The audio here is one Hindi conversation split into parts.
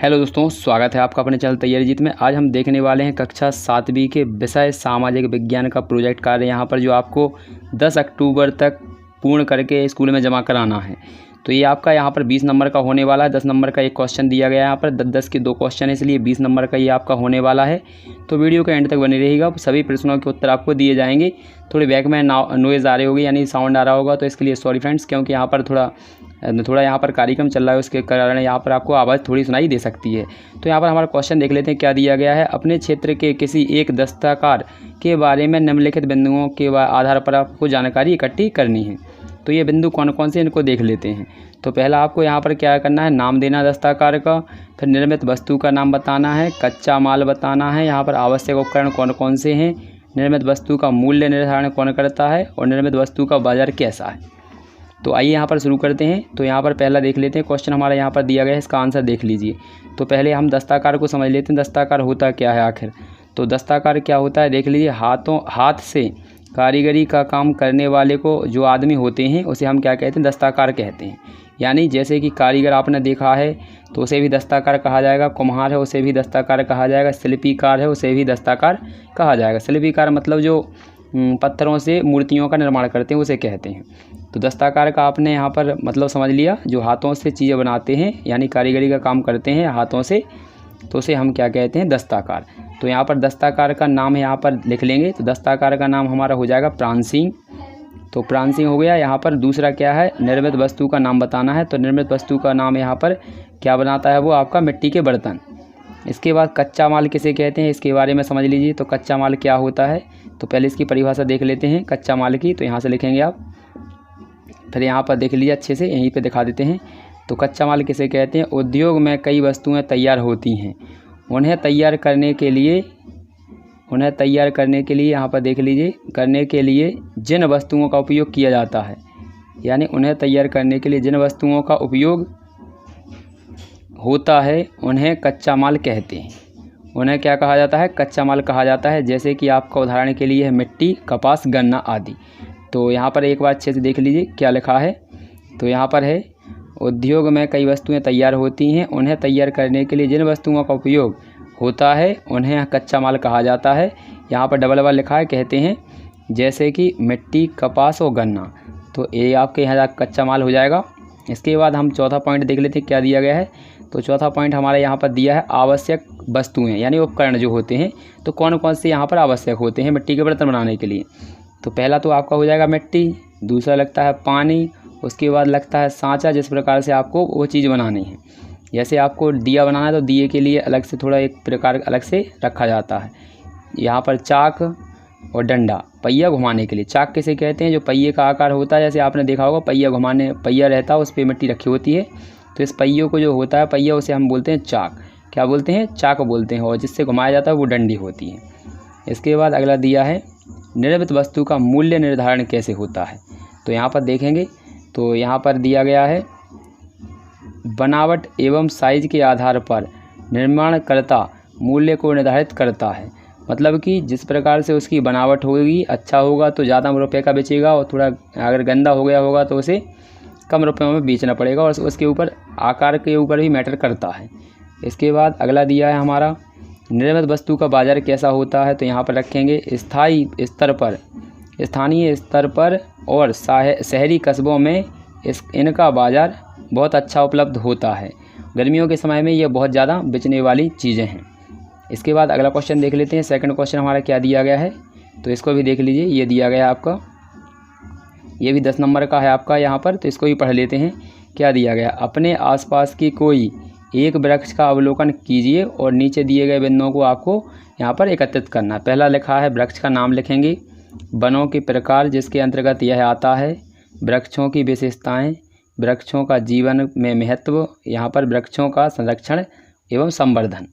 हेलो दोस्तों, स्वागत है आपका अपने चैनल तैयारी जीत में। आज हम देखने वाले हैं कक्षा 7वीं के विषय सामाजिक विज्ञान का प्रोजेक्ट कार्य यहाँ पर जो आपको 10 अक्टूबर तक पूर्ण करके स्कूल में जमा कराना है। तो ये आपका यहाँ पर 20 नंबर का होने वाला है। 10 नंबर का एक क्वेश्चन दिया गया है यहाँ पर, 10 के 2 क्वेश्चन है, इसलिए 20 नंबर का ये आपका होने वाला है। तो वीडियो के एंड तक बने रहेगा, सभी प्रश्नों के उत्तर आपको दिए जाएंगे। थोड़ी बैक में नॉइज़ आ रही होगी, यानी साउंड आ रहा होगा, तो इसके लिए सॉरी फ्रेंड्स, क्योंकि यहाँ पर थोड़ा यहाँ पर कार्यक्रम चल रहा है, उसके कारण यहाँ पर आपको आवाज़ थोड़ी सुनाई दे सकती है। तो यहाँ पर हमारा क्वेश्चन देख लेते हैं क्या दिया गया है। अपने क्षेत्र के किसी एक दस्ताकार के बारे में निम्नलिखित बिंदुओं के आधार पर आपको जानकारी इकट्ठी करनी है। तो ये बिंदु कौन कौन से, इनको देख लेते हैं। तो पहला आपको यहाँ पर क्या करना है, नाम देना दस्ताकार का, फिर निर्मित वस्तु का नाम बताना है, कच्चा माल बताना है, यहाँ पर आवश्यक उपकरण कौन कौन से हैं, निर्मित वस्तु का मूल्य निर्धारण कौन करता है, और निर्मित वस्तु का बाजार कैसा है। तो आइए यहाँ पर शुरू करते हैं। तो यहाँ पर पहला देख लेते हैं, क्वेश्चन हमारा यहाँ पर दिया गया है, इसका आंसर देख लीजिए। तो पहले हम दस्ताकार को समझ लेते हैं, दस्ताकार होता क्या है आखिर। तो दस्ताकार क्या होता है, देख लीजिए, हाथ से कारीगरी का काम करने वाले को जो आदमी होते हैं उसे हम क्या कहते हैं, दस्ताकार कहते हैं। यानी जैसे कि कारीगर आपने देखा है तो उसे भी दस्ताकार कहा जाएगा, कुम्हार है उसे भी दस्ताकार कहा जाएगा, शिल्पीकार है उसे भी दस्ताकार कहा जाएगा। शिल्पीकार मतलब जो पत्थरों से मूर्तियों का निर्माण करते हैं उसे कहते हैं। तो दस्ताकार का आपने यहाँ पर मतलब समझ लिया, जो हाथों से चीज़ें बनाते हैं, यानी कारीगरी का काम करते हैं हाथों से, तो उसे हम क्या कहते हैं, दस्ताकार। तो यहाँ पर दस्ताकार का नाम यहाँ पर लिख लेंगे। तो दस्ताकार का नाम हमारा हो जाएगा प्रांसिंग। तो प्रांसिंग हो गया। यहाँ पर दूसरा क्या है, निर्मित वस्तु का नाम बताना है। तो निर्मित वस्तु का नाम यहाँ पर क्या बनाता है, वो आपका मिट्टी के बर्तन। इसके बाद कच्चा माल किसे कहते हैं, इसके बारे में समझ लीजिए। तो कच्चा माल क्या होता है, तो पहले इसकी परिभाषा देख लेते हैं कच्चा माल की। तो यहाँ से लिखेंगे आप, फिर यहाँ पर देख लीजिए अच्छे से, यहीं पे दिखा देते हैं। तो कच्चा माल किसे कहते हैं, उद्योग में कई वस्तुएं तैयार होती हैं, उन्हें तैयार करने के लिए यहाँ पर देख लीजिए, करने के लिए जिन वस्तुओं का उपयोग किया जाता है, यानी उन्हें तैयार करने के लिए जिन वस्तुओं का उपयोग होता है उन्हें कच्चा माल कहते हैं। उन्हें क्या कहा जाता है, कच्चा माल कहा जाता है। जैसे कि आपका उदाहरण के लिए है मिट्टी, कपास, गन्ना आदि। तो यहाँ पर एक बार अच्छे से देख लीजिए क्या लिखा है। तो यहाँ पर है, उद्योग में कई वस्तुएं तैयार होती हैं, उन्हें तैयार करने के लिए जिन वस्तुओं का उपयोग होता है उन्हें कच्चा माल कहा जाता है। यहाँ पर डबल लिखा है, कहते हैं, जैसे कि मिट्टी, कपास और गन्ना। तो ये आपके यहाँ कच्चा माल हो जाएगा। इसके बाद हम चौथा पॉइंट देख लेते हैं क्या दिया गया है। तो चौथा पॉइंट हमारे यहाँ पर दिया है आवश्यक वस्तुएं, यानी उपकरण जो होते हैं। तो कौन कौन से यहाँ पर आवश्यक होते हैं मिट्टी के बर्तन बनाने के लिए। तो पहला तो आपका हो जाएगा मिट्टी, दूसरा लगता है पानी, उसके बाद लगता है सांचा, जिस प्रकार से आपको वो चीज़ बनानी है। जैसे आपको दिया बनाना है तो दिए के लिए अलग से थोड़ा एक प्रकार अलग से रखा जाता है। यहाँ पर चाक और डंडा, पहिया घुमाने के लिए। चाक किसे कहते हैं, जो पहिए का आकार होता है, जैसे आपने देखा होगा पहिया रहता है, उस पर मिट्टी रखी होती है। तो इस पहियों को जो होता है पहिया, उसे हम बोलते हैं चाक। क्या बोलते हैं, चाक बोलते हैं। और जिससे घुमाया जाता है वो डंडी होती है। इसके बाद अगला दिया है, निर्मित वस्तु का मूल्य निर्धारण कैसे होता है। तो यहाँ पर देखेंगे, तो यहाँ पर दिया गया है, बनावट एवं साइज के आधार पर निर्माणकर्ता मूल्य को निर्धारित करता है। मतलब कि जिस प्रकार से उसकी बनावट होगी, अच्छा होगा तो ज़्यादा रुपये का बेचेगा, और थोड़ा अगर गंदा हो गया होगा तो उसे कम रुपयों में बेचना पड़ेगा। और उसके ऊपर आकार के ऊपर भी मैटर करता है। इसके बाद अगला दिया है हमारा, निर्मित वस्तु का बाजार कैसा होता है। तो यहाँ पर रखेंगे, स्थानीय स्तर पर और शहरी कस्बों में इनका बाजार बहुत अच्छा उपलब्ध होता है। गर्मियों के समय में ये बहुत ज़्यादा बेचने वाली चीज़ें हैं। इसके बाद अगला क्वेश्चन देख लेते हैं। सेकंड क्वेश्चन हमारा क्या दिया गया है, तो इसको भी देख लीजिए। ये दिया गया है आपका, ये भी 10 नंबर का है आपका यहाँ पर। तो इसको भी पढ़ लेते हैं क्या दिया गया। अपने आसपास की कोई एक वृक्ष का अवलोकन कीजिए और नीचे दिए गए बिंदुओं को आपको यहाँ पर एकत्रित करना है। पहला लिखा है, वृक्ष का नाम लिखेंगे, वनों के प्रकार जिसके अंतर्गत यह आता है, वृक्षों की विशेषताएँ, वृक्षों का जीवन में महत्व, यहाँ पर वृक्षों का संरक्षण एवं संवर्धन।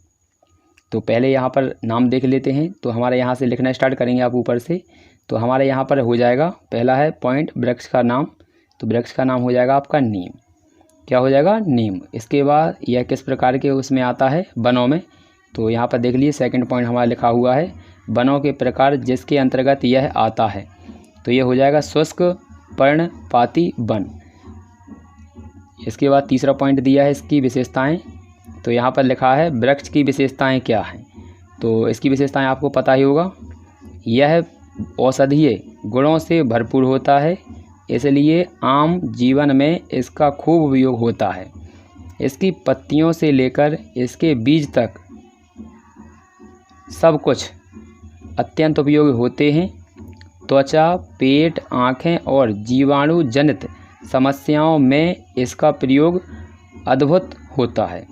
तो पहले यहाँ पर नाम देख लेते हैं। तो हमारे यहाँ से लिखना स्टार्ट करेंगे आप ऊपर से। तो हमारे यहाँ पर हो जाएगा, पहला है पॉइंट वृक्ष का नाम। तो वृक्ष का नाम हो जाएगा आपका नीम। क्या हो जाएगा, नीम। इसके बाद यह किस प्रकार के उसमें आता है, वनों में। तो यहाँ पर देख लीजिए सेकंड पॉइंट हमारा लिखा हुआ है, वनों के प्रकार जिसके अंतर्गत यह आता है। तो ये हो जाएगा शुष्क पर्णपाती वन। इसके बाद तीसरा पॉइंट दिया है इसकी विशेषताएं, तो यहाँ पर लिखा है वृक्ष की विशेषताएं क्या हैं। तो इसकी विशेषताएं आपको पता ही होगा। यह औषधीय गुणों से भरपूर होता है, इसलिए आम जीवन में इसका खूब उपयोग होता है। इसकी पत्तियों से लेकर इसके बीज तक सब कुछ अत्यंत उपयोगी होते हैं। त्वचा, पेट, आँखें और जीवाणु जनित समस्याओं में इसका प्रयोग अद्भुत होता है।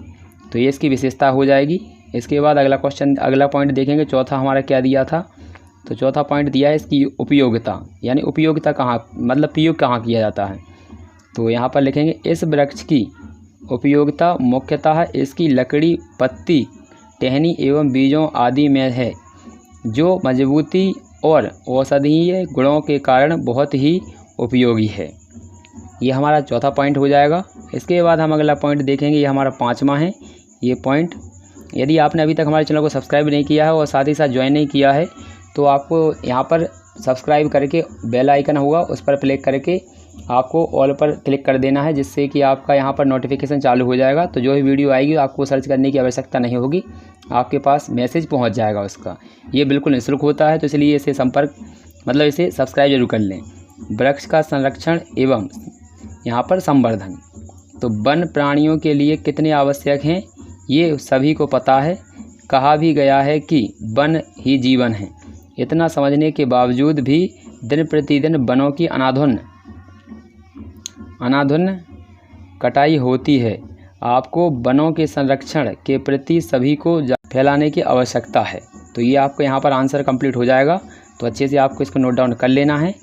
तो ये इसकी विशेषता हो जाएगी। इसके बाद अगला पॉइंट देखेंगे। चौथा हमारा क्या दिया था, तो चौथा पॉइंट दिया है इसकी उपयोगिता, यानी उपयोगिता कहाँ, मतलब प्रयोग कहाँ किया जाता है। तो यहाँ पर लिखेंगे इस वृक्ष की उपयोगिता मुख्यतः इसकी लकड़ी, पत्ती, टहनी एवं बीजों आदि में है, जो मजबूती और औषधीय गुणों के कारण बहुत ही उपयोगी है। ये हमारा चौथा पॉइंट हो जाएगा। इसके बाद हम अगला पॉइंट देखेंगे, ये हमारा पाँचवा है। ये पॉइंट, यदि आपने अभी तक हमारे चैनल को सब्सक्राइब नहीं किया है और साथ ही साथ ज्वाइन नहीं किया है, तो आपको यहाँ पर सब्सक्राइब करके बेल आइकन होगा, उस पर क्लिक करके आपको ऑल पर क्लिक कर देना है, जिससे कि आपका यहाँ पर नोटिफिकेशन चालू हो जाएगा। तो जो भी वीडियो आएगी आपको सर्च करने की आवश्यकता नहीं होगी, आपके पास मैसेज पहुँच जाएगा उसका। ये बिल्कुल निःशुल्क होता है, तो इसलिए इसे इसे सब्सक्राइब जरूर कर लें। वृक्ष का संरक्षण एवं यहाँ पर संवर्धन, तो वन प्राणियों के लिए कितने आवश्यक हैं ये सभी को पता है। कहा भी गया है कि वन ही जीवन है। इतना समझने के बावजूद भी दिन प्रतिदिन वनों की अनाधुन कटाई होती है। आपको वनों के संरक्षण के प्रति सभी को फैलाने की आवश्यकता है। तो ये आपको यहाँ पर आंसर कंप्लीट हो जाएगा। तो अच्छे से आपको इसको नोट डाउन कर लेना है।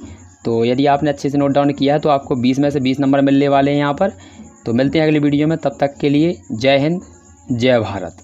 तो यदि आपने अच्छे से नोट डाउन किया है तो आपको 20 में से 20 नंबर मिलने वाले हैं यहाँ पर। तो मिलते हैं अगली वीडियो में, तब तक के लिए जय हिंद, जय भारत।